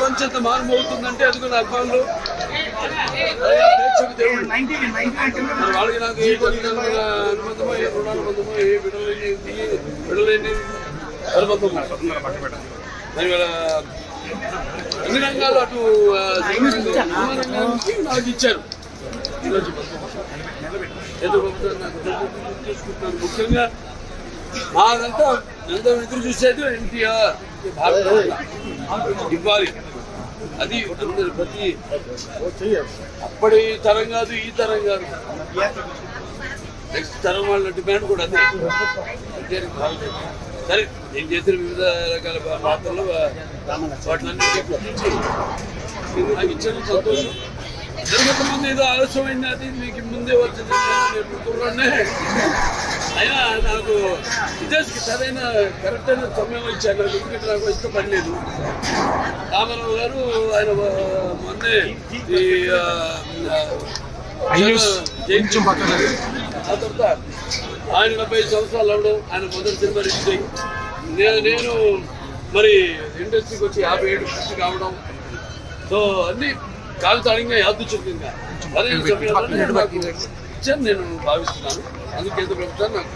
ప్రపంచంతో మారుమవుతుందంటే అది కూడా అభిమానులు ప్రేక్షక దేవుడు వాళ్ళకి నాకు ఏ అనుబంధమో ఏ రుణానుబంధమో ఏ విడలేని అనుబంధం మరి అన్ని రంగాలు అటు రంగానికి నాకు ఇచ్చారు. ఈరోజు చూసుకుంటున్నాను. ముఖ్యంగా మాదంతా ఎంతో ఎదురు చూసేది ఎన్టీఆర్ ఇవ్వాలి. అది ప్రతి అప్పటి తరం కాదు, ఈ తరం కాదు, నెక్స్ట్ తరం వాళ్ళ డిమాండ్ కూడా అదే. సరే నేను చేసిన వివిధ రకాల పాత్రలు వాటిలన్నీ నాకు ఇచ్చిన సంతోషం. జరగక ముందు ఏదో ఆలస్యమైంది, అది మీకు ముందే వచ్చింది నేర్పుతున్నానే. అయినా నాకు ఇదే సరైన కరెక్ట్ అయిన సమయం ఇచ్చాను. ఎందుకంటే నాకు ఇష్టపడలేదు. రామారావు గారు ఆయన మొన్నే ఈ ఆ తర్వాత ఆయన 70 సంవత్సరాలు అవడం, ఆయన మొదటి సినిమా రిలీజ్ అయ్యి నేను మరి ఇండస్ట్రీకి వచ్చి 57 పూర్తి కావడం, సో అన్ని కాలతాళంగా యాదృచ్ఛికంగా అదే సమయంలో నాకు ఇచ్చాను నేను భావిస్తున్నాను. అందుకే ప్రభుత్వాన్ని నాకు